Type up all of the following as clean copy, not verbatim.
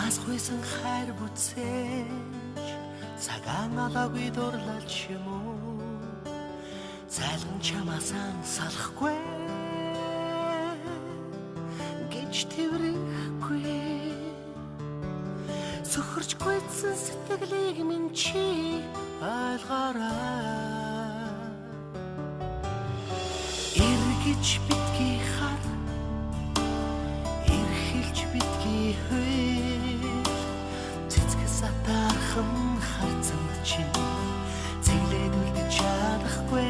Асгүйсэн хайр бүцээж цагаан алаагүй дурлалч юм уу зайлган чамаасан салахгүй гэж тэрхгүй сөхөрч гүйцэн сэтгэлийг минь чи ойлгоорой эргэж битгий хар эрхэлж битгий хөл цэцгэс атархан харцанд чинь цэглээд үлдэж чадахгүй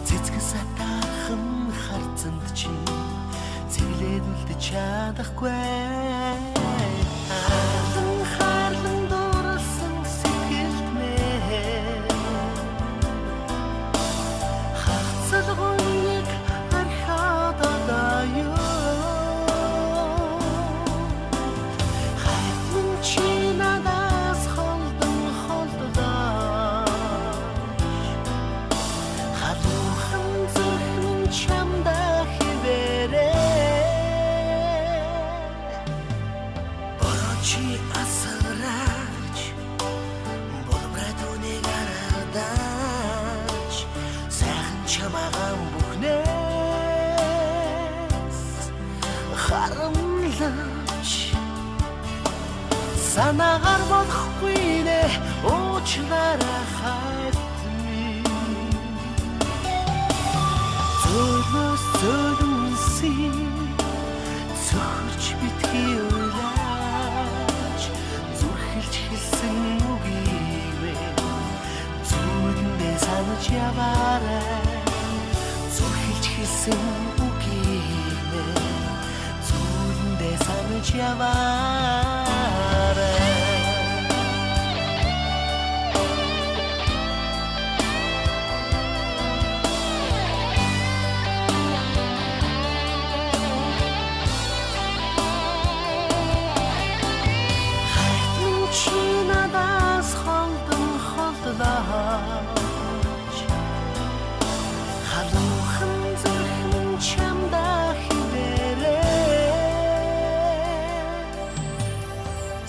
цэцгэс атархан харцанд чинь цэглээд үлдэж чадахгүй чамаан бүхнээс харамлаж санаагаар болохгүй нэ уучлаарай хайтми зөөлөс зөөлөнсий цөхөрч битгий уйлаж зүрхэлж хэлсэн үгийвэ зүудэндээ санаж яваарай хэлсэн үгийвэ зүудэндээ санаж яваарай хайтан чи надаас холдон холдлооч халуухан чамда хивэрэ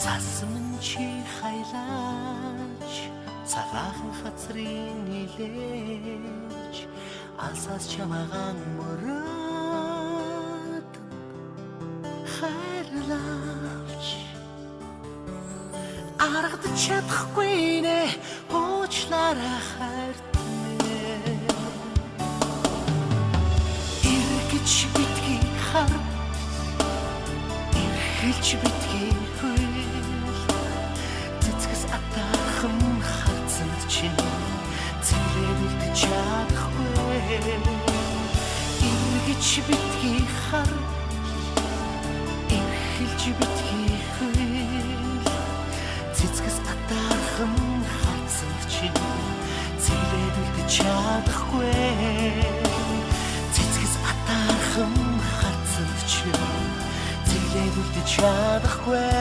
засмын чи хайлаач цагаахан хацрын нилээч алсаас чамагаан мөрөд хайрлаач аргадч чадахгүй нэ уучлаарай хайрт битгий хар эрхэлж битгий хөл цэцгэс атархан харцанд чинь цэглээд үлдэж чадахгүй эргэж битгий хар эрхэлж битгий хөл цэцгэс атархан харцанд чинь цэглээд үлдэж чадахгүй атархан харцанд чинь цэглээд үлдэж чадахгүй